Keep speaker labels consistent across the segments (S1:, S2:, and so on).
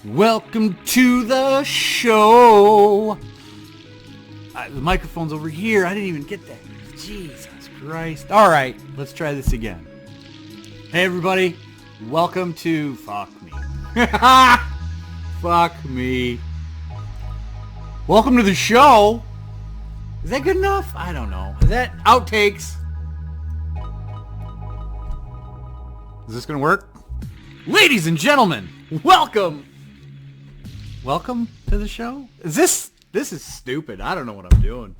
S1: Welcome to the show. The microphone's over here. I didn't even get that. Jesus Christ. All right, let's try this again. Hey, everybody. Welcome to... Fuck me. Fuck me. Welcome to the show. Is that good enough? I don't know. Is that outtakes? Is this going to work? Ladies and gentlemen, welcome. Welcome to the show. This is stupid. I don't know what I'm doing.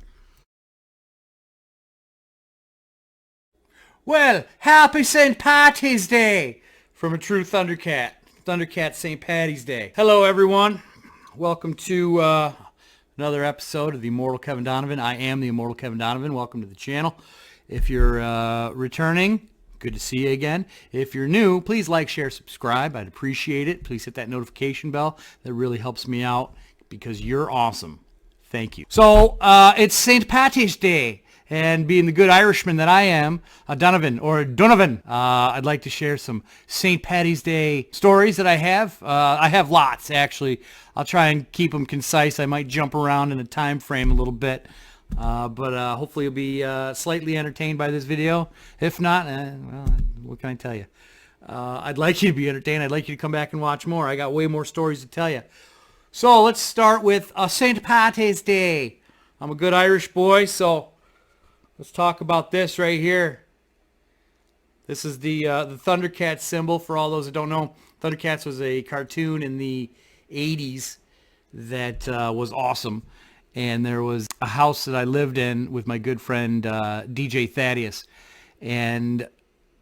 S1: Well, happy St. Patty's Day from a true Thundercat. Thundercat St. Patty's Day. Hello, everyone. Welcome to another episode of the Immortal Kevin Donovan. I am the Immortal Kevin Donovan. Welcome to the channel. If you're returning, good to see you again. If you're new, please like, share, subscribe. I'd appreciate it. Please hit that notification bell. That really helps me out because you're awesome. Thank you. So it's St. Patty's Day. And being the good Irishman that I am, Donovan, I'd like to share some St. Patty's Day stories that I have. I have lots, actually. I'll try and keep them concise. I might jump around in the time frame a little bit. But hopefully you'll be slightly entertained by this video. If not, well, what can I tell you? I'd like you to be entertained. I'd like you to come back and watch more. I got way more stories to tell you. So let's start with St. Patty's Day. I'm a good Irish boy, so let's talk about this right here. This is the Thundercats symbol. For all those that don't know, Thundercats was a cartoon in the 80s that was awesome. And there was a house that I lived in with my good friend DJ Thaddeus, and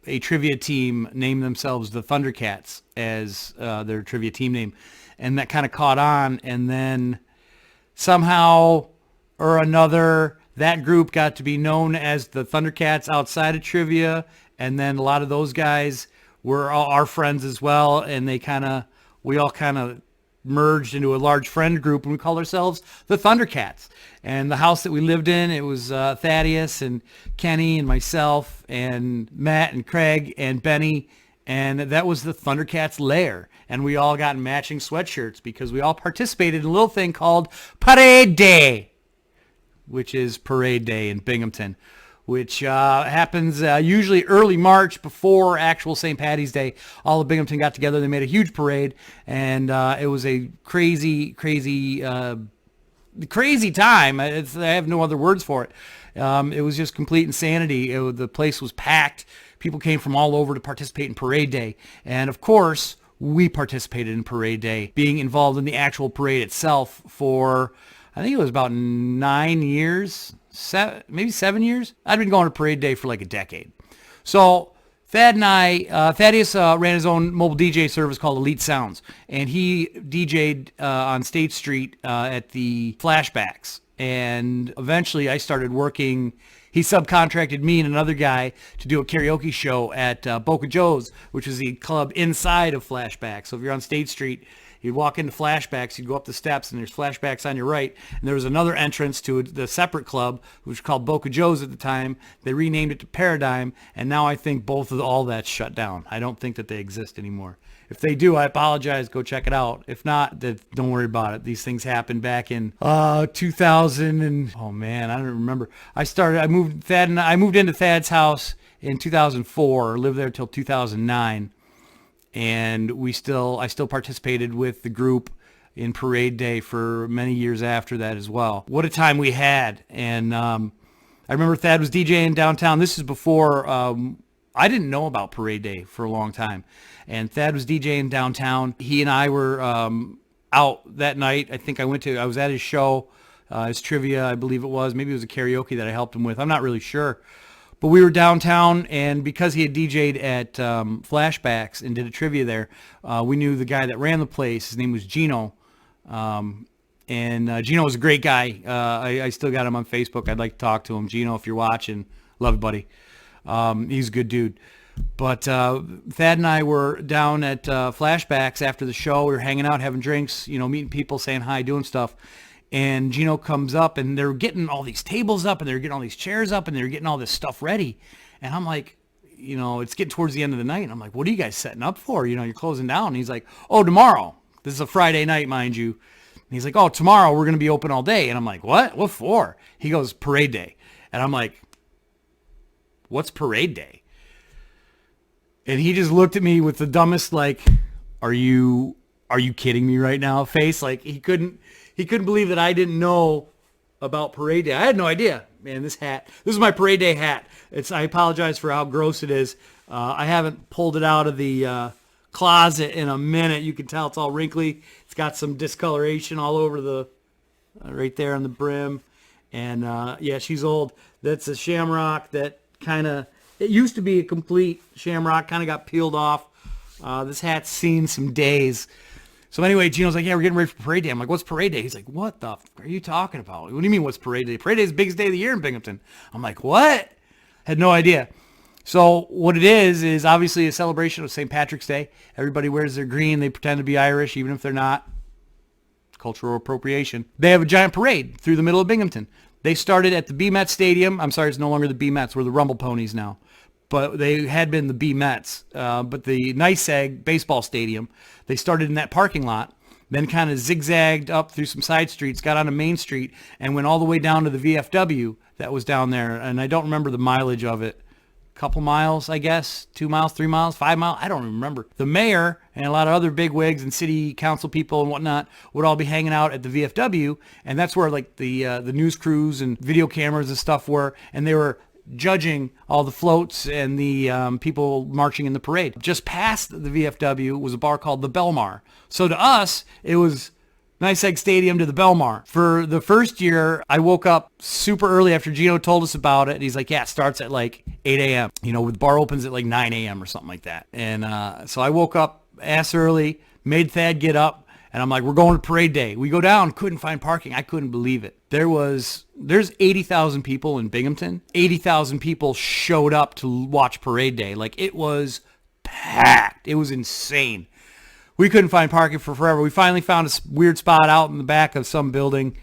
S1: a trivia team named themselves the Thundercats as their trivia team name, and that kind of caught on. And then somehow or another, that group got to be known as the Thundercats outside of trivia, and then a lot of those guys were all our friends as well, and we all kind of merged into a large friend group, and we called ourselves the Thundercats. And the house that we lived in, it was Thaddeus and Kenny and myself and Matt and Craig and Benny, and that was the Thundercats lair. And we all got matching sweatshirts because we all participated in a little thing called Parade Day, which is Parade Day in Binghamton, which happens usually early March before actual St. Patty's Day. All of Binghamton got together. They made a huge parade, and it was a crazy time. I have no other words for it. It was just complete insanity. The place was packed. People came from all over to participate in Parade Day. And, of course, we participated in Parade Day, being involved in the actual parade itself for, I think it was about 9 years, maybe 7 years. I'd been going to Parade Day for like a decade. So Thaddeus ran his own mobile DJ service called Elite Sounds, and he DJ'd on State Street at the Flashbacks. And eventually I started working. He subcontracted me and another guy to do a karaoke show at Boca Joe's, which is the club inside of Flashbacks. So if you're on State Street, you'd walk into Flashbacks, you'd go up the steps, and there's Flashbacks on your right. And there was another entrance to the separate club, which was called Boca Joe's at the time. They renamed it to Paradigm, and now I think all that's shut down. I don't think that they exist anymore. If they do, I apologize. Go check it out. If not, don't worry about it. These things happened back in 2000 and oh man, I don't remember. I moved into Thad's house in 2004. Lived there till 2009. And I still participated with the group in Parade Day for many years after that as well. What a time we had. And I remember Thad was DJing downtown. This is before, I didn't know about Parade Day for a long time. And Thad was DJing downtown. He and I were out that night. I think I was at his show, his trivia, I believe it was. Maybe it was a karaoke that I helped him with. I'm not really sure. But we were downtown, and because he had DJ'd at Flashbacks and did a trivia there, we knew the guy that ran the place. His name was Gino. And Gino was a great guy. I still got him on Facebook. I'd like to talk to him. Gino, if you're watching, love you, buddy. He's a good dude. But Thad and I were down at Flashbacks after the show. We were hanging out, having drinks, meeting people, saying hi, doing stuff. And Gino comes up, and they're getting all these tables up, and they're getting all these chairs up, and they're getting all this stuff ready. And I'm like, it's getting towards the end of the night. And I'm like, what are you guys setting up for? You're closing down. And he's like, oh, tomorrow. This is a Friday night, mind you. And he's like, oh, tomorrow we're going to be open all day. And I'm like, what? What for? He goes, parade day. And I'm like, what's parade day? And he just looked at me with the dumbest, like, are you kidding me right now face? Like, he couldn't believe that I didn't know about parade day. I had no idea. Man, this is my parade day hat. I apologize for how gross it is. I haven't pulled it out of the closet in a minute. You can tell it's all wrinkly. It's got some discoloration all over the, right there on the brim. And yeah, she's old. That's a shamrock that it used to be a complete shamrock, kind of got peeled off. This hat's seen some days. So anyway, Gino's like, yeah, we're getting ready for parade day. I'm like, what's parade day? He's like, what the f are you talking about? What do you mean what's parade day? Parade day is the biggest day of the year in Binghamton. I'm like, what? Had no idea. So what it is obviously a celebration of St. Patrick's Day. Everybody wears their green. They pretend to be Irish, even if they're not. Cultural appropriation. They have a giant parade through the middle of Binghamton. They started at the B-Mets Stadium. I'm sorry, it's no longer the B-Mets. We're the Rumble Ponies now. But they had been the B-Mets. But the Nice Egg baseball stadium, they started in that parking lot, then kind of zigzagged up through some side streets, got onto Main Street, and went all the way down to the VFW that was down there. And I don't remember the mileage of it. Couple miles, I guess, 2 miles, 3 miles, 5 miles. I don't remember. The mayor and a lot of other big wigs and city council people and whatnot would all be hanging out at the VFW, and that's where like the news crews and video cameras and stuff were, and they were judging all the floats and the people marching in the parade. Just past the VFW was a bar called the Belmar. So to us, it was Nice Egg Stadium to the Belmar. For the first year, I woke up super early after Gino told us about it. He's like, yeah, it starts at like 8 a.m. You know, the bar opens at like 9 a.m. or something like that. And so I woke up ass early, made Thad get up, and I'm like, we're going to parade day. We go down, couldn't find parking. I couldn't believe it. There's 80,000 people in Binghamton. 80,000 people showed up to watch parade day. Like, it was packed. It was insane. We couldn't find parking for forever. We finally found a weird spot out in the back of some building,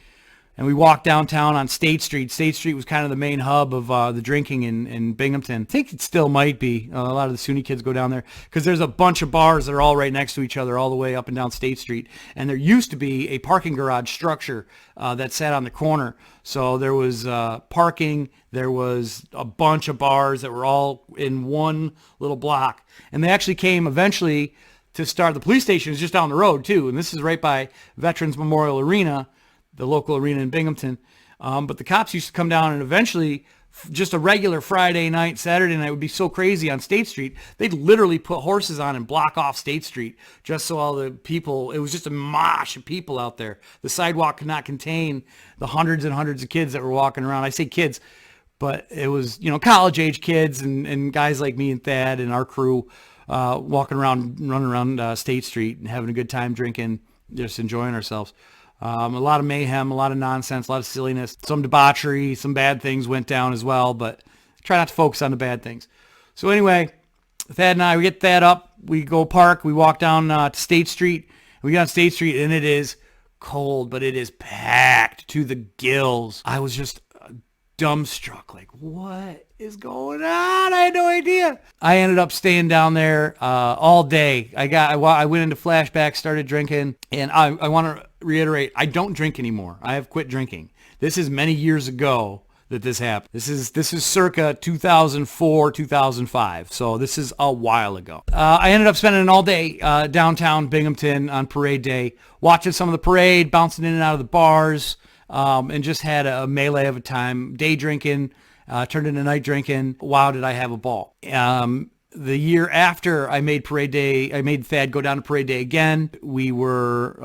S1: and we walked downtown on State Street. State Street was kind of the main hub of the drinking in Binghamton. I think it still might be. A lot of the SUNY kids go down there because there's a bunch of bars that are all right next to each other all the way up and down State Street. And there used to be a parking garage structure that sat on the corner. So there was parking. There was a bunch of bars that were all in one little block. And they actually came eventually to start. The police station is just down the road too, and this is right by Veterans Memorial Arena, the local arena in Binghamton. But the cops used to come down, and eventually just a regular Friday night, Saturday night would be so crazy on State Street, they'd literally put horses on and block off State Street just so all the people, it was just a mosh of people out there. The sidewalk could not contain the hundreds and hundreds of kids that were walking around. I say kids, but it was, college age kids and guys like me and Thad and our crew walking around, running around State Street and having a good time drinking, just enjoying ourselves. A lot of mayhem, a lot of nonsense, a lot of silliness, some debauchery, some bad things went down as well, but try not to focus on the bad things. So anyway, Thad and I, we get Thad up, we go park, we walk down to State Street. We get on State Street, and it is cold, but it is packed to the gills. I was just dumbstruck, like, what is going on? I had no idea. I ended up staying down there all day. I went into flashbacks, started drinking, and I want to reiterate, I don't drink anymore. I have quit drinking. This is many years ago that this happened. This is circa 2004, 2005. So this is a while ago. I ended up spending an all day downtown Binghamton on parade day, watching some of the parade, bouncing in and out of the bars, and just had a melee of a time. Day drinking, turned into night drinking. Wow, did I have a ball. The year after I made parade day, I made Thad go down to parade day again. We were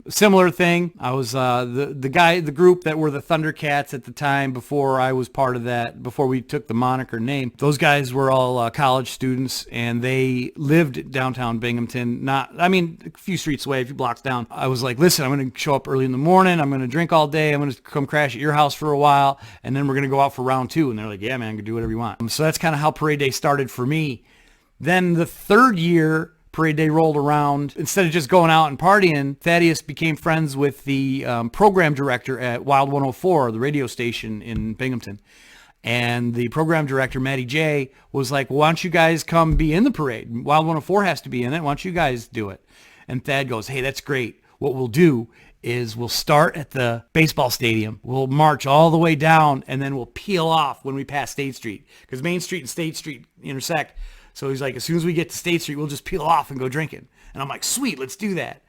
S1: similar thing. I was the group that were the Thundercats at the time before I was part of that, before we took the moniker name. Those guys were all college students, and they lived downtown Binghamton. A few streets away, a few blocks down. I was like, listen, I'm going to show up early in the morning. I'm going to drink all day. I'm going to come crash at your house for a while, and then we're going to go out for round two. And they're like, yeah, man, you can do whatever you want. So that's kind of how parade day started for me. Then the third year, parade day rolled around. Instead of just going out and partying, Thaddeus became friends with the program director at Wild 104, the radio station in Binghamton. And the program director, Matty J, was like, why don't you guys come be in the parade? Wild 104 has to be in it. Why don't you guys do it? And Thad goes, hey, that's great. What we'll do is we'll start at the baseball stadium. We'll march all the way down, and then we'll peel off when we pass State Street, because Main Street and State Street intersect. So he's like, as soon as we get to State Street, we'll just peel off and go drinking. And I'm like, sweet, let's do that.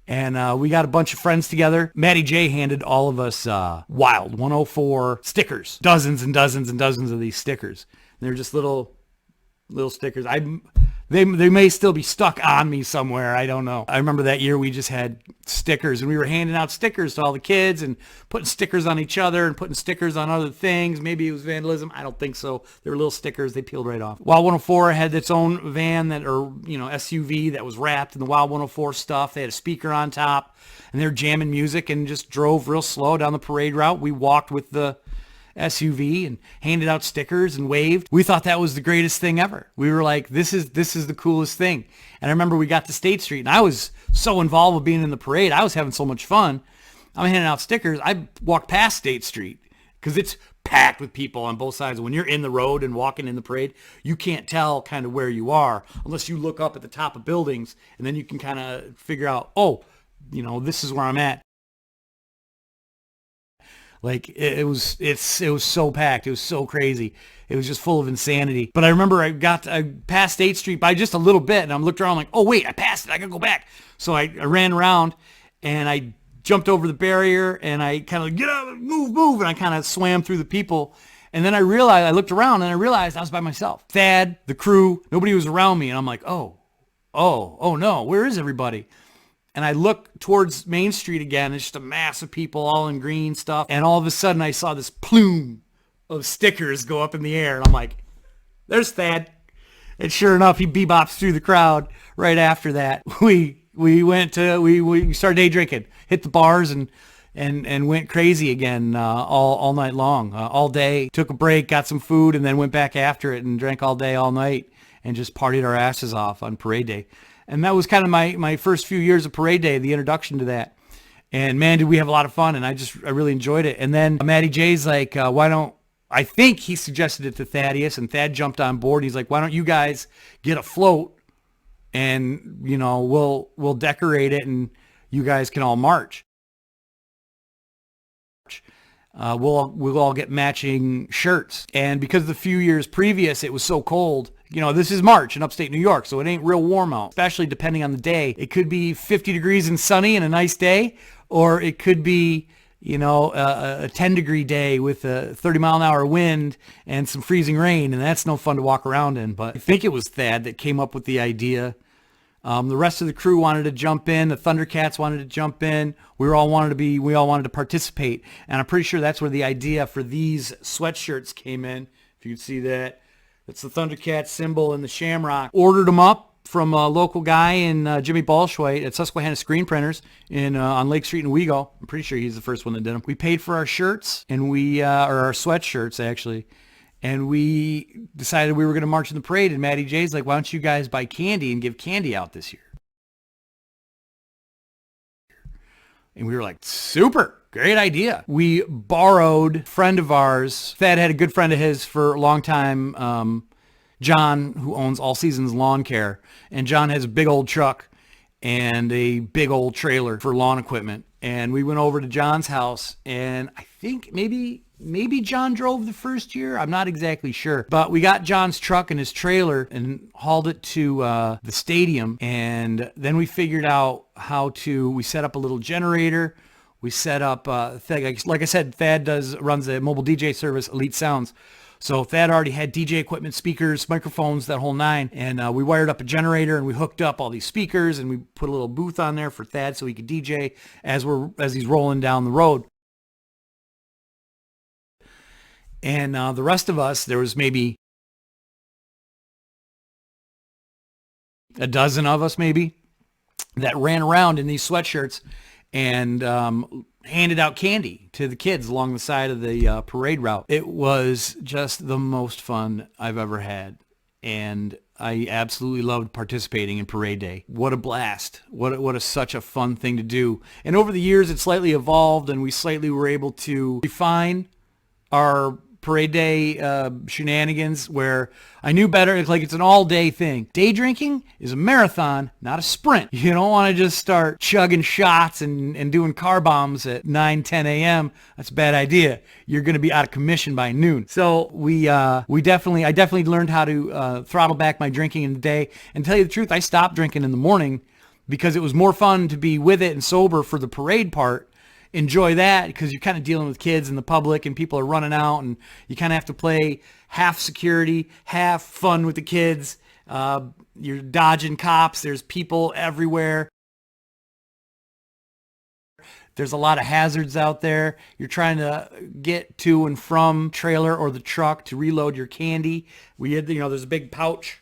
S1: And we got a bunch of friends together. Matty J handed all of us Wild 104 stickers, dozens and dozens and dozens of these stickers. And they're just little stickers. They may still be stuck on me somewhere. I don't know. I remember that year we just had stickers, and we were handing out stickers to all the kids and putting stickers on each other and putting stickers on other things. Maybe it was vandalism. I don't think so. They were little stickers. They peeled right off. Wild 104 had its own van SUV that was wrapped in the Wild 104 stuff. They had a speaker on top, and they were jamming music and just drove real slow down the parade route. We walked with the SUV and handed out stickers and waved. We thought that was the greatest thing ever. We were like, this is the coolest thing. And I remember we got to State Street, and I was so involved with being in the parade. I was having so much fun. I'm handing out stickers. I walked past State Street because it's packed with people on both sides. When you're in the road and walking in the parade, you can't tell kind of where you are unless you look up at the top of buildings, and then you can kind of figure out, this is where I'm at. Like it was so packed. It was so crazy. It was just full of insanity. But I remember I passed State Street by just a little bit, and I'm looked around like, oh wait, I passed it. I gotta go back. So I ran around, and I jumped over the barrier, and I kind of get out, move, and I kind of swam through the people. And then I looked around, and I realized I was by myself. Thad, the crew, nobody was around me, and I'm like, oh no, where is everybody? And I look towards Main Street again. It's just a mass of people all in green stuff. And all of a sudden I saw this plume of stickers go up in the air. And I'm like, there's Thad. And sure enough, he bebops through the crowd right after that. We started day drinking, hit the bars and went crazy again all night long, all day. Took a break, got some food, and then went back after it and drank all day, all night, and just partied our asses off on parade day. And that was kind of my first few years of parade day, the introduction to that. And man, did we have a lot of fun, and I really enjoyed it. And then Matty J's like, I think he suggested it to Thaddeus, and Thad jumped on board. He's like, why don't you guys get a float, and we'll decorate it, and you guys can all march. We'll all get matching shirts. And because the few years previous it was so cold, this is March in upstate New York, so it ain't real warm out, especially depending on the day. It could be 50 degrees and sunny and a nice day, or it could be, a 10-degree day with a 30-mile-an-hour wind and some freezing rain, and that's no fun to walk around in. But I think it was Thad that came up with the idea. The rest of the crew wanted to jump in. The Thundercats wanted to jump in. We all wanted to participate. And I'm pretty sure that's where the idea for these sweatshirts came in. If you can see that, that's the Thundercat symbol and the shamrock. Ordered them up from a local guy in Jimmy Balshway at Susquehanna Screen Printers on Lake Street in Wego. I'm pretty sure he's the first one that did them. We paid for our shirts and or our sweatshirts actually. And we decided we were going to march in the parade, and Matty J's like, why don't you guys buy candy and give candy out this year? And we were like, super, great idea. We borrowed a friend of ours. Thad had a good friend of his for a long time, John, who owns All Seasons Lawn Care. And John has a big old truck and a big old trailer for lawn equipment. And we went over to John's house, and I think maybe John drove the first year. I'm not exactly sure. But we got John's truck and his trailer and hauled it to the stadium. And then we figured out we set up a little generator. We set up, like I said, Thad runs a mobile DJ service, Elite Sounds. So Thad already had DJ equipment, speakers, microphones, that whole nine. And we wired up a generator, and we hooked up all these speakers, and we put a little booth on there for Thad so he could DJ as he's rolling down the road. And the rest of us, there was maybe a dozen of us maybe that ran around in these sweatshirts and handed out candy to the kids along the side of the parade route. It was just the most fun I've ever had. And I absolutely loved participating in Parade Day. What a blast. Such a fun thing to do. And over the years, it slightly evolved, and we slightly were able to refine our parade day shenanigans where I knew better. It's like it's an all-day thing. Day drinking is a marathon, not a sprint. You don't want to just start chugging shots and doing car bombs at 9, 10 a.m. That's a bad idea. You're going to be out of commission by noon. So I definitely learned how to throttle back my drinking in the day. And to tell you the truth, I stopped drinking in the morning because it was more fun to be with it and sober for the parade part. Enjoy that because you're kind of dealing with kids and the public and people are running out and you kind of have to play half security, half fun with the kids. You're dodging cops. There's people everywhere. There's a lot of hazards out there. You're trying to get to and from trailer or the truck to reload your candy. There's a big pouch,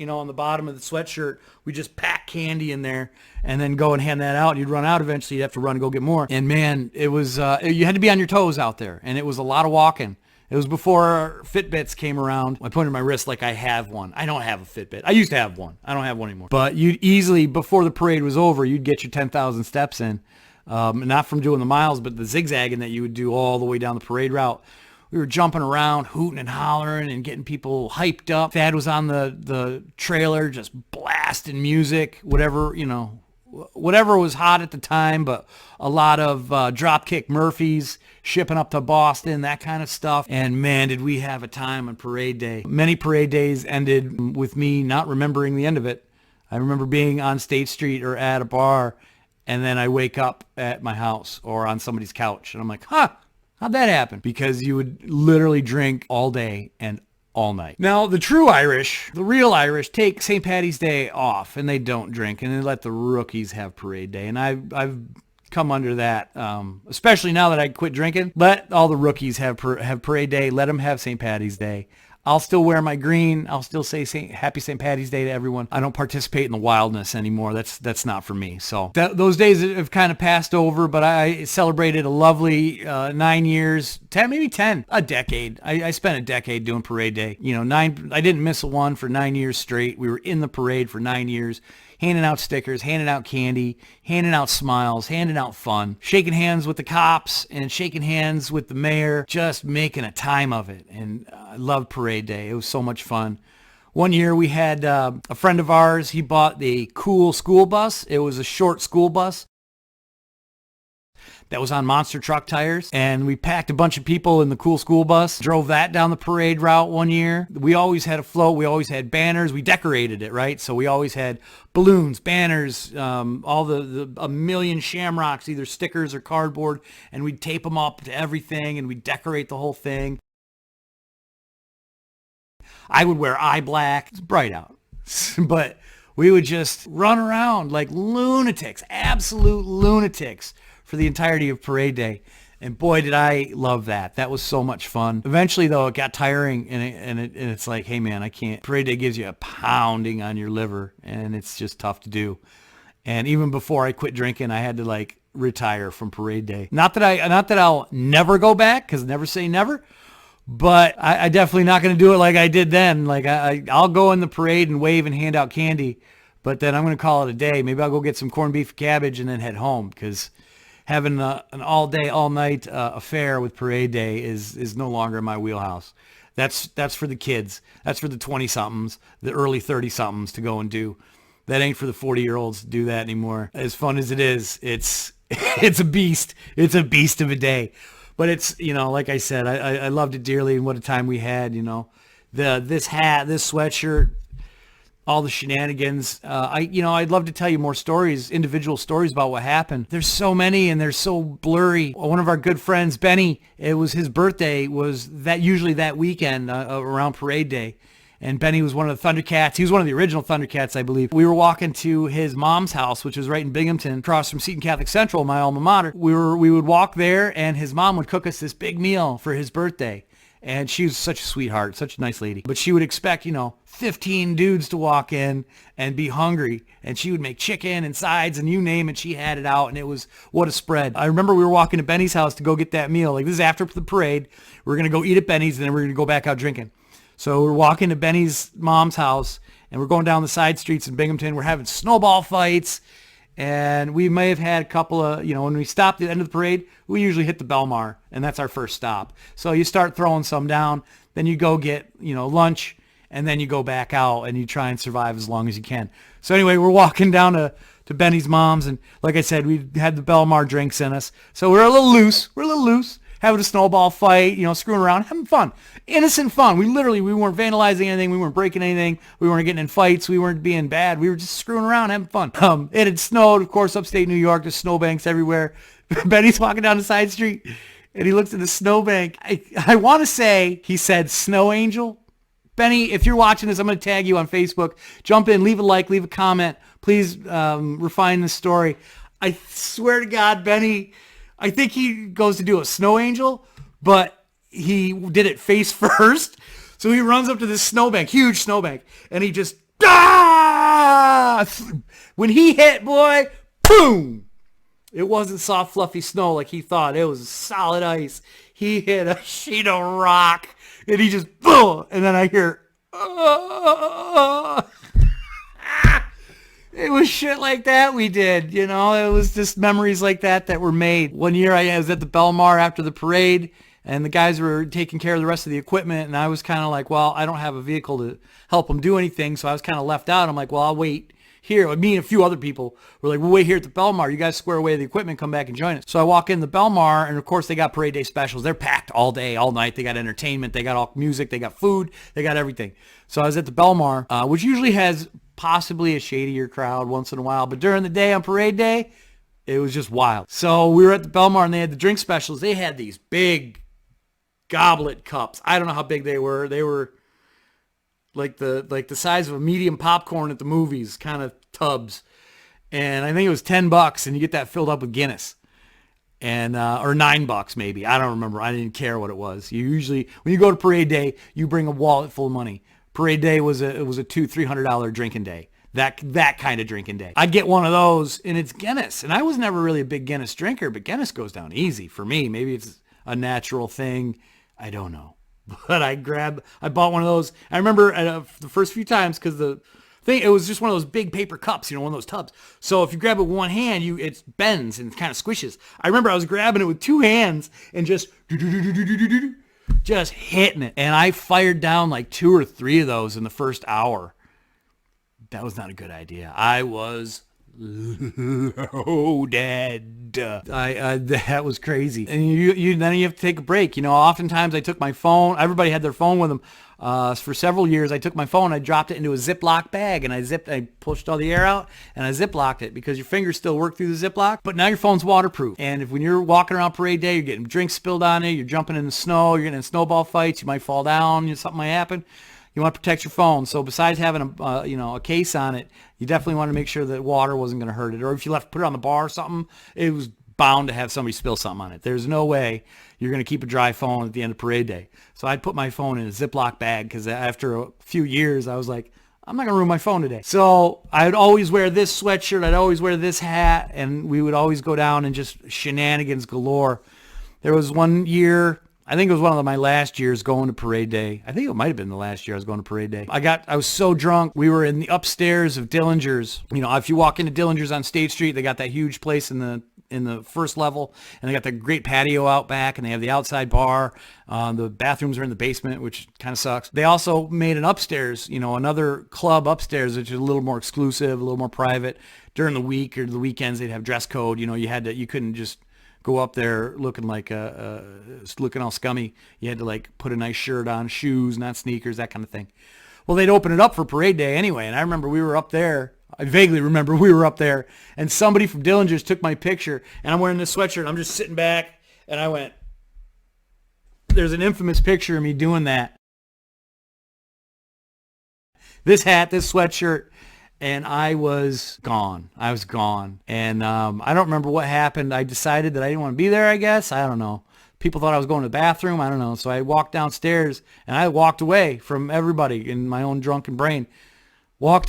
S1: on the bottom of the sweatshirt. We just pack candy in there and then go and hand that out. You'd run out eventually. You'd have to run and go get more. And man, it was, you had to be on your toes out there. And it was a lot of walking. It was before Fitbits came around. I pointed my wrist like I have one. I don't have a Fitbit. I used to have one. I don't have one anymore. But you'd easily, before the parade was over, you'd get your 10,000 steps in. Not from doing the miles, but the zigzagging that you would do all the way down the parade route. We were jumping around, hooting and hollering and getting people hyped up. Thad was on the trailer just blasting music, whatever was hot at the time, but a lot of Dropkick Murphys shipping up to Boston, that kind of stuff. And man, did we have a time on parade day. Many parade days ended with me not remembering the end of it. I remember being on State Street or at a bar, and then I wake up at my house or on somebody's couch, and I'm like, how'd that happen? Because you would literally drink all day and all night. Now, the real Irish, take St. Paddy's Day off, and they don't drink, and they let the rookies have parade day. And I've come under that, especially now that I quit drinking. Let all the rookies have parade day. Let them have St. Paddy's Day. I'll still wear my green. I'll still say Happy St. Paddy's Day to everyone. I don't participate in the wildness anymore. That's not for me. So those days have kind of passed over, but I celebrated a lovely 9 years, 10, maybe 10, a decade. I spent a decade doing parade day. I didn't miss one for 9 years straight. We were in the parade for 9 years. Handing out stickers, handing out candy, handing out smiles, handing out fun, shaking hands with the cops and shaking hands with the mayor, just making a time of it. And I loved parade day. It was so much fun. One year we had a friend of ours, he bought the cool school bus. It was a short school bus that was on monster truck tires, and we packed a bunch of people in the cool school bus, drove that down the parade route one year. We always had a float. We always had banners. We decorated it, right? So we always had balloons, banners, all a million shamrocks, either stickers or cardboard, and we'd tape them up to everything, and we'd decorate the whole thing. I would wear eye black. It's bright out. But we would just run around like lunatics, absolute lunatics, for the entirety of parade day. And boy, did I love that. That was so much fun. Eventually, though, it got tiring, and it's like, hey, man, I can't. Parade day gives you a pounding on your liver, and it's just tough to do. And even before I quit drinking, I had to retire from parade day. Not that I'll never go back, because never say never. But I definitely not going to do it like I did then. I'll go in the parade and wave and hand out candy, but then I'm going to call it a day. Maybe I'll go get some corned beef cabbage and then head home, because having an all day, all night affair with parade day is no longer in my wheelhouse. That's for the kids. That's for the 20-somethings, the early 30-somethings to go and do. That ain't for the 40-year-olds to do that anymore. As fun as it is, it's a beast. It's a beast of a day. But it's, like I said, I loved it dearly, and what a time we had, this hat, this sweatshirt, all the shenanigans. I'd love to tell you more stories, individual stories about what happened. There's so many, and they're so blurry. One of our good friends, Benny, it was his birthday, was usually that weekend around parade day. And Benny was one of the Thundercats. He was one of the original Thundercats, I believe. We were walking to his mom's house, which was right in Binghamton, across from Seton Catholic Central, my alma mater. We would walk there, and his mom would cook us this big meal for his birthday. And she was such a sweetheart, such a nice lady. But she would expect, 15 dudes to walk in and be hungry. And she would make chicken and sides and you name it. She had it out, and it was, what a spread. I remember we were walking to Benny's house to go get that meal. This is after the parade. We're going to go eat at Benny's, and then we're going to go back out drinking. So we're walking to Benny's mom's house, and we're going down the side streets in Binghamton. We're having snowball fights, And we may have had a couple of, when we stopped at the end of the parade, we usually hit the Belmar, and that's our first stop. So you start throwing some down, then you go get, lunch, and then you go back out and you try and survive as long as you can. So anyway, we're walking down to Benny's mom's, and like I said, we had the Belmar drinks in us. So we're a little loose. Having a snowball fight, screwing around, having fun. Innocent fun. We weren't vandalizing anything. We weren't breaking anything. We weren't getting in fights. We weren't being bad. We were just screwing around, having fun. It had snowed, of course, upstate New York. There's snowbanks everywhere. Benny's walking down the side street, and he looks at the snowbank. I want to say he said snow angel. Benny, if you're watching this, I'm going to tag you on Facebook. Jump in, leave a like, leave a comment. Please refine the story. I swear to God, Benny, I think he goes to do a snow angel, but he did it face first. So he runs up to this snowbank, huge snowbank, and he just, when he hit, boy, boom. It wasn't soft, fluffy snow like he thought. It was solid ice. He hit a sheet of rock, and he just, boom, and then I hear, It was shit like that we did, It was just memories like that were made. One year I was at the Belmar after the parade, and the guys were taking care of the rest of the equipment, and I was kind of like, well, I don't have a vehicle to help them do anything, so I was kind of left out. I'm like, well, I'll wait here. Me and a few other people were like, we'll wait here at the Belmar. You guys square away the equipment, come back and join us. So I walk in the Belmar, and of course they got parade day specials. They're packed all day, all night. They got entertainment. They got all music. They got food. They got everything. So I was at the Belmar, which usually has possibly a shadier crowd once in a while. But during the day on parade day, it was just wild. So we were at the Belmar, and they had the drink specials. They had these big goblet cups. I don't know how big they were. They were like the size of a medium popcorn at the movies, kind of tubs. And I think it was $10, and you get that filled up with Guinness. And or $9 maybe. I don't remember. I didn't care what it was. You usually, when you go to parade day, you bring a wallet full of money. Parade day was a $200-$300 drinking day. That kind of drinking day. I'd get one of those, and it's Guinness. And I was never really a big Guinness drinker, but Guinness goes down easy for me. Maybe it's a natural thing. I don't know. But I bought one of those. I remember the first few times, because it was just one of those big paper cups, one of those tubs. So if you grab it with one hand, it bends and kind of squishes. I remember I was grabbing it with two hands and just hitting it. And I fired down like 2 or 3 of those in the first hour. That was not a good idea. I was dead. That was crazy. And then you have to take a break. Oftentimes I took my phone. Everybody had their phone with them. For several years, I took my phone, I dropped it into a Ziploc bag, and I pushed all the air out, and I Ziplocked it, because your fingers still work through the Ziploc, but now your phone's waterproof. And when you're walking around parade day, you're getting drinks spilled on you, you're jumping in the snow, you're getting in snowball fights, you might fall down, something might happen. You want to protect your phone. So besides having a case on it, you definitely want to make sure that water wasn't going to hurt it. Or if you put it on the bar or something, it was bound to have somebody spill something on it. There's no way you're going to keep a dry phone at the end of parade day. So I'd put my phone in a Ziploc bag, because after a few years, I was like, I'm not going to ruin my phone today. So I'd always wear this sweatshirt. I'd always wear this hat, and we would always go down and just shenanigans galore. There was one year, I think it was one of my last years going to parade day. I think it might have been the last year I was going to parade day. I was so drunk. We were in the upstairs of Dillinger's. If you walk into Dillinger's on State Street, they got that huge place in the first level, and they got the great patio out back, and they have the outside bar. The bathrooms are in the basement, which kind of sucks. They also made an upstairs, another club upstairs, which is a little more exclusive, a little more private. During the week or the weekends, they'd have dress code. You couldn't just go up there looking like looking all scummy. You had to put a nice shirt on, shoes, not sneakers, that kind of thing. Well, they'd open it up for parade day anyway, and I remember we were up there. I vaguely remember we were up there, and somebody from Dillinger's took my picture, and I'm wearing this sweatshirt. I'm just sitting back, and I went, there's an infamous picture of me doing that. This hat, this sweatshirt, and I was gone. And I don't remember what happened. I decided that I didn't want to be there, I guess. I don't know. People thought I was going to the bathroom. I don't know. So I walked downstairs, and I walked away from everybody in my own drunken brain. Walked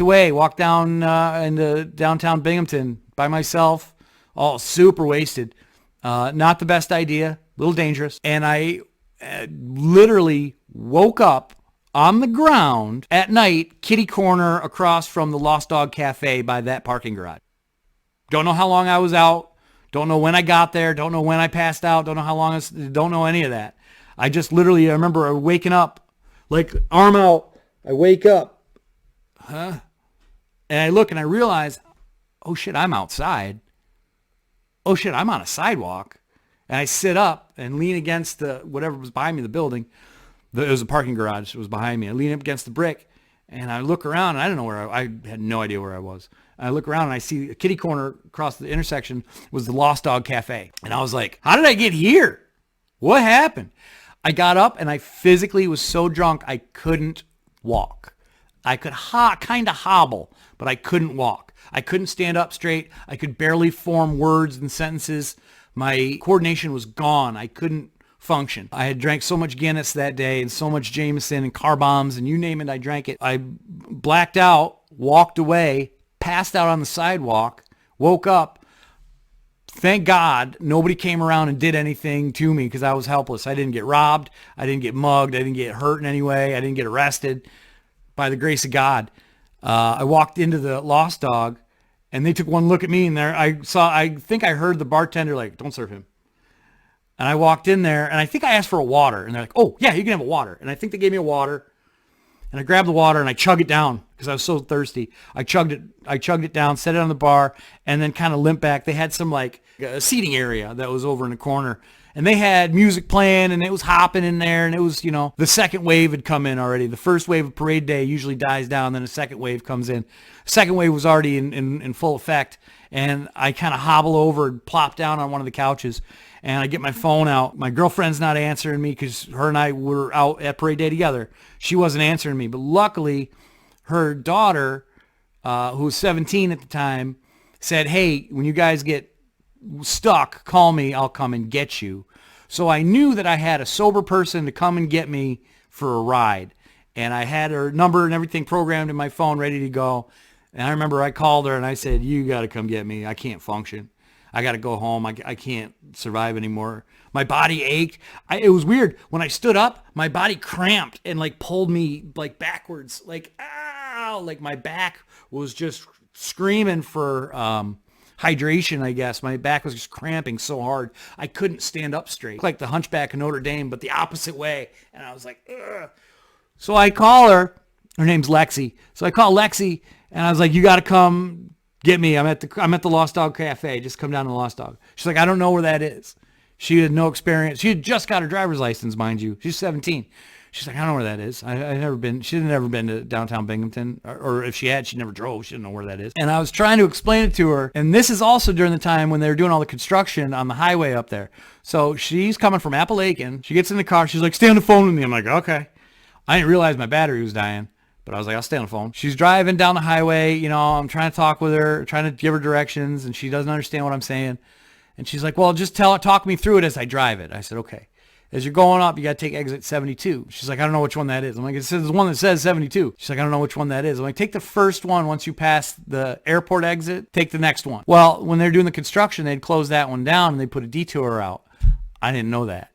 S1: down into downtown Binghamton by myself, all super wasted. Not the best idea, a little dangerous. And I literally woke up on the ground at night, kitty corner across from the Lost Dog Cafe by that parking garage. Don't know how long I was out. Don't know when I got there. Don't know when I passed out. Don't know how long. Don't know any of that. I just literally, I remember waking up, like arm out. I wake up. And I look and I realize, oh shit, I'm outside. Oh shit, I'm on a sidewalk. And I sit up and lean against whatever was behind me, the building. It was a parking garage. It was behind me. I lean up against the brick and I look around and I don't know where I had no idea where I was. I look around and I see a kitty corner across the intersection was the Lost Dog Cafe. And I was like, how did I get here? What happened? I got up and I physically was so drunk I couldn't walk. I could kind of hobble, but I couldn't walk. I couldn't stand up straight. I could barely form words and sentences. My coordination was gone. I couldn't function. I had drank so much Guinness that day and so much Jameson and car bombs and you name it, I drank it. I blacked out, walked away, passed out on the sidewalk, woke up. Thank God nobody came around and did anything to me because I was helpless. I didn't get robbed. I didn't get mugged. I didn't get hurt in any way. I didn't get arrested. By the grace of God, I walked into the Lost Dog and they took one look at me and there I think I heard the bartender like, don't serve him. And I walked in there and I think I asked for a water and they're like, oh yeah, you can have a water. And I think they gave me a water and I grabbed the water and I chugged it down because I was so thirsty. I chugged it down, set it on the bar and then kind of limped back. They had some like a seating area that was over in the corner and they had music playing and it was hopping in there and it was, the second wave had come in already. The first wave of parade day usually dies down, then a second wave comes in. Second wave was already in full effect and I kind of hobble over and plop down on one of the couches and I get my phone out. My girlfriend's not answering me because her and I were out at parade day together. She wasn't answering me, but luckily her daughter, who was 17 at the time, said, hey, when you guys get stuck, call me, I'll come and get you. So I knew that I had a sober person to come and get me for a ride. And I had her number and everything programmed in my phone ready to go. And I remember I called her and I said, you got to come get me. I can't function. I got to go home. I can't survive anymore. My body ached. It was weird. When I stood up, my body cramped and like pulled me like backwards. Like, ow, like my back was just screaming for hydration, I guess. My back was just cramping so hard. I couldn't stand up straight. Like the Hunchback of Notre Dame, but the opposite way. And I was like, ugh. So I call her. Her name's Lexi. So I call Lexi and I was like, you got to come get me. I'm at the Lost Dog Cafe. Just come down to the Lost Dog. She's like, I don't know where that is. She had no experience. She had just got her driver's license, mind you. She's 17. She's like, I don't know where that is. I've never been. She had never been to downtown Binghamton. Or if she had, she never drove. She didn't know where that is. And I was trying to explain it to her. And this is also during the time when they were doing all the construction on the highway up there. So she's coming from Appalachian. She gets in the car. She's like, stay on the phone with me. I'm like, okay. I didn't realize my battery was dying. But I was like, I'll stay on the phone. She's driving down the highway. I'm trying to talk with her, trying to give her directions, and she doesn't understand what I'm saying. And she's like, well, just talk me through it as I drive it. I said, okay. As you're going up, you got to take exit 72. She's like, I don't know which one that is. I'm like, there's one that says 72. She's like, I don't know which one that is. I'm like, take the first one once you pass the airport exit. Take the next one. Well, when they're doing the construction, they'd close that one down and they put a detour out. I didn't know that.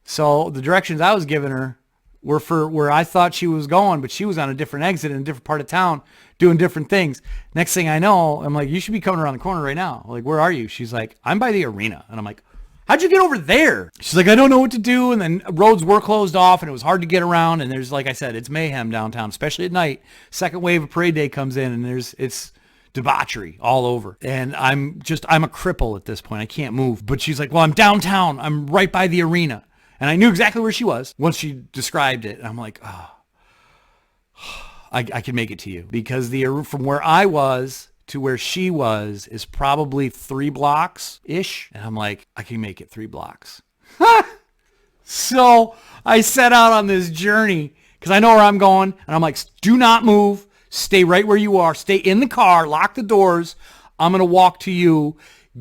S1: So the directions I was giving her were for where I thought she was going, but she was on a different exit in a different part of town doing different things. Next thing I know, I'm like, you should be coming around the corner right now. Like, where are you? She's like, I'm by the arena. And I'm like, how'd you get over there? She's like, I don't know what to do. And then roads were closed off and it was hard to get around. And there's, like I said, it's mayhem downtown, especially at night. Second wave of parade day comes in and it's debauchery all over. And I'm a cripple at this point. I can't move. But she's like, well, I'm downtown. I'm right by the arena. And I knew exactly where she was once she described it. And I'm like, oh, I can make it to you. Because from where I was to where she was is probably 3 blocks-ish. And I'm like, I can make it 3 blocks. So I set out on this journey because I know where I'm going. And I'm like, do not move. Stay right where you are. Stay in the car. Lock the doors. I'm going to walk to you.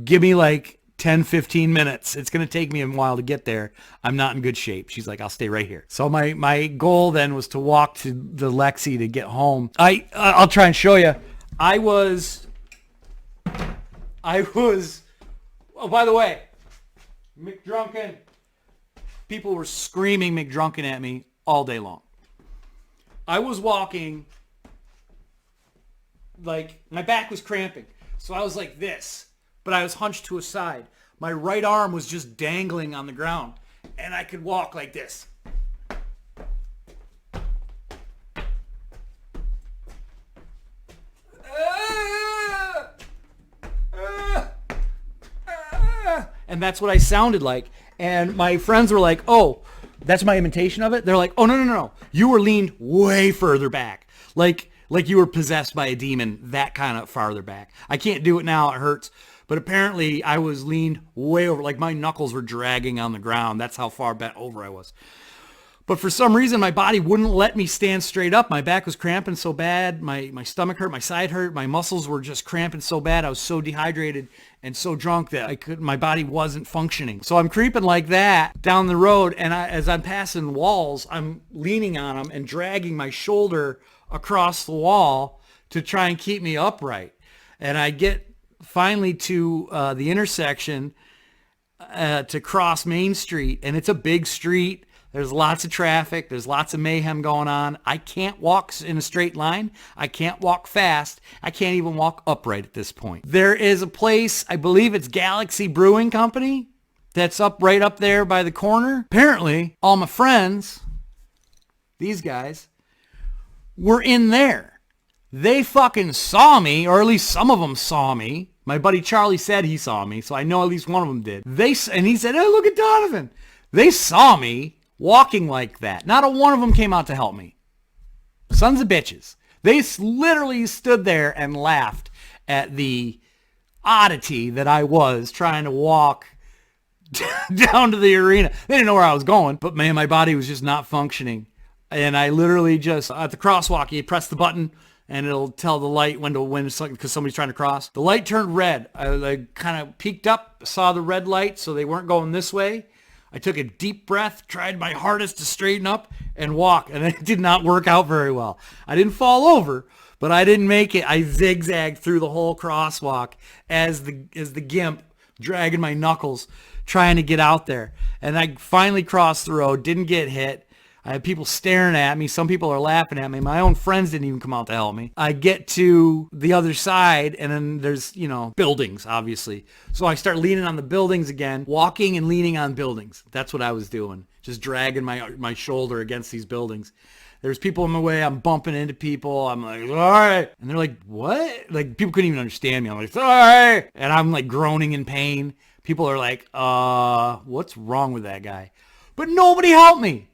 S1: Give me like 10, 15 minutes. It's going to take me a while to get there. I'm not in good shape. She's like, I'll stay right here. So my goal then was to walk to the Lexi to get home. I'll try and show you. I was, oh, by the way, McDrunken. People were screaming McDrunken at me all day long. I was walking, like, my back was cramping. So I was like this, but I was hunched to a side. My right arm was just dangling on the ground, and I could walk like this. And that's what I sounded like. And my friends were like, oh, that's my imitation of it? They're like, oh, no. You were leaned way further back. Like you were possessed by a demon, that kind of farther back. I can't do it now. It hurts. But apparently I was leaned way over. Like my knuckles were dragging on the ground. That's how far bent over I was. But for some reason, my body wouldn't let me stand straight up. My back was cramping so bad. My stomach hurt. My side hurt. My muscles were just cramping so bad. I was so dehydrated and so drunk that my body wasn't functioning. So I'm creeping like that down the road. And as I'm passing walls, I'm leaning on them and dragging my shoulder across the wall to try and keep me upright. And I get finally to the intersection to cross Main Street. And it's a big street. There's lots of traffic. There's lots of mayhem going on. I can't walk in a straight line. I can't walk fast. I can't even walk upright at this point. There is a place, I believe it's Galaxy Brewing Company, that's right up there by the corner. Apparently, all my friends, these guys, were in there. They fucking saw me, or at least some of them saw me. My buddy Charlie said he saw me, so I know at least one of them did. And he said, hey, look at Donovan. They saw me walking like that. Not a one of them came out to help me. Sons of bitches. They literally stood there and laughed at the oddity that I was trying to walk down to the arena. They didn't know where I was going, but man, my body was just not functioning. And I literally just, at the crosswalk, you press the button and it'll tell the light when because somebody's trying to cross. The light turned red. I kind of peeked up, saw the red light, so they weren't going this way. I took a deep breath, tried my hardest to straighten up and walk, and it did not work out very well. I didn't fall over, but I didn't make it. I zigzagged through the whole crosswalk as the gimp, dragging my knuckles, trying to get out there. And I finally crossed the road, didn't get hit. I had people staring at me. Some people are laughing at me. My own friends didn't even come out to help me. I get to the other side, and then there's, buildings, obviously. So I start leaning on the buildings again, walking and leaning on buildings. That's what I was doing, just dragging my shoulder against these buildings. There's people in my way. I'm bumping into people. I'm like, all right. And they're like, what? Like, people couldn't even understand me. I'm like, all right. And I'm like groaning in pain. People are like, what's wrong with that guy? But nobody helped me.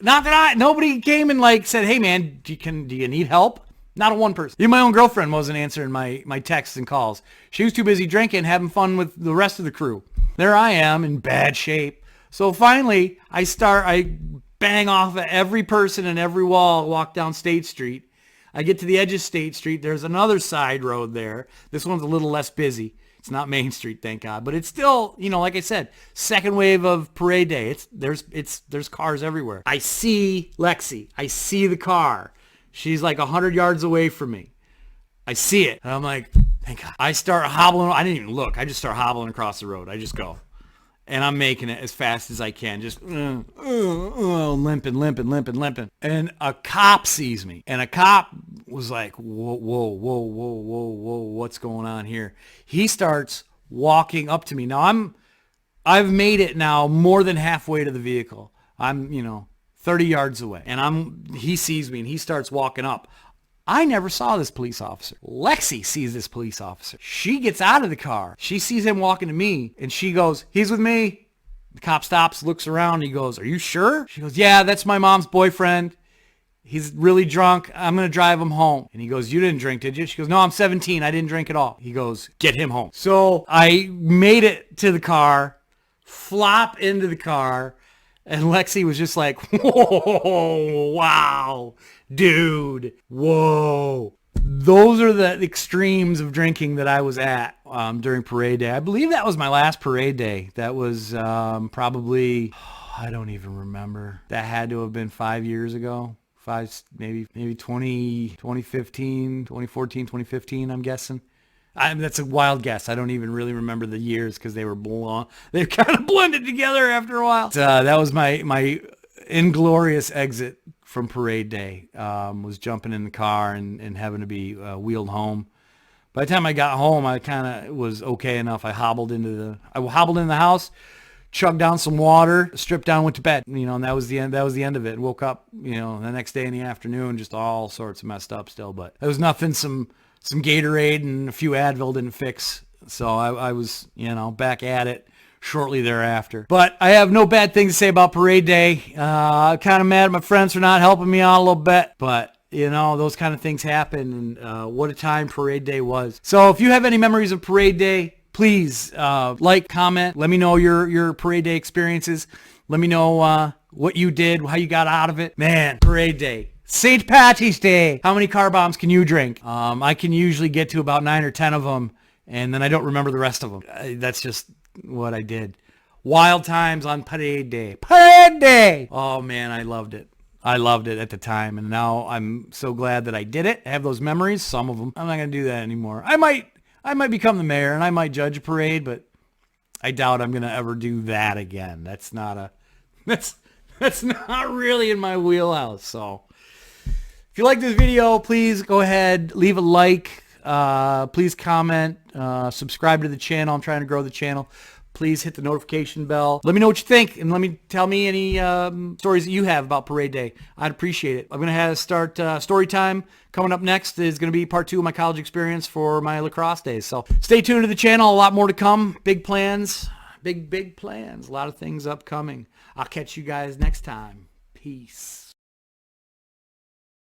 S1: Nobody came and said, hey man, do you need help? Not a one person. Even my own girlfriend wasn't answering my texts and calls. She was too busy drinking, having fun with the rest of the crew. There I am in bad shape. So finally, I bang off at every person and every wall, walk down State Street. I get to the edge of State Street. There's another side road there. This one's a little less busy. It's not Main Street, thank God, but it's still, like I said, second wave of parade day. There's cars everywhere. I see Lexi. I see the car. She's like 100 yards away from me. I see it. And I'm like, thank God. I start hobbling. I didn't even look. I just start hobbling across the road. I just go. And I'm making it as fast as I can. Just limping. And a cop sees me. And a cop was like, whoa, what's going on here? He starts walking up to me. Now I've made it now more than halfway to the vehicle. I'm, 30 yards away. And he sees me and he starts walking up. I never saw this police officer. Lexi sees this police officer. She gets out of the car. She sees him walking to me and she goes, he's with me. The cop stops, looks around. And he goes, are you sure? She goes, yeah, that's my mom's boyfriend. He's really drunk. I'm going to drive him home. And he goes, you didn't drink, did you? She goes, no, I'm 17. I didn't drink at all. He goes, get him home. So I made it to the car, flop into the car. And Lexi was just like, whoa, wow, dude, whoa. Those are the extremes of drinking that I was at during parade day. I believe that was my last parade day. That was probably, I don't even remember. That had to have been 5 years ago. Maybe 2015, 2014, 2015, I'm guessing. That's a wild guess. I don't even really remember the years because they were they kind of blended together after a while. That was my inglorious exit from parade day. Was jumping in the car and having to be wheeled home By the time I got home, I kind of was okay enough. I hobbled into the house, chugged down some water, stripped down, went to bed. And that was the end. That was the end of it. Woke up, the next day in the afternoon, just all sorts of messed up still. But it was nothing. Some Gatorade and a few Advil didn't fix. So I was, back at it shortly thereafter. But I have no bad things to say about parade day. I'm kind of mad at my friends for not helping me out a little bit, but those kind of things happen, and what a time parade day was. So if you have any memories of parade day, please comment. Let me know your parade day experiences. Let me know what you did, how you got out of it. Man, parade day. St. Patty's Day. How many car bombs can you drink? I can usually get to about 9 or 10 of them, and then I don't remember the rest of them. That's just what I did. Wild times on parade day. Parade day! Oh, man, I loved it. I loved it at the time, and now I'm so glad that I did it. I have those memories, some of them. I'm not going to do that anymore. I might become the mayor, and I might judge a parade, but I doubt I'm going to ever do that again. That's not really in my wheelhouse. So if you like this video, please go ahead, leave a like. Please comment, subscribe to the channel. I'm trying to grow the channel. Please hit the notification bell. Let me know what you think, and tell me any stories that you have about parade day. I'd appreciate it. I'm going to start story time. Coming up next is going to be part 2 of my college experience for my lacrosse days. So stay tuned to the channel. A lot more to come. Big plans. Big plans. A lot of things upcoming. I'll catch you guys next time. Peace.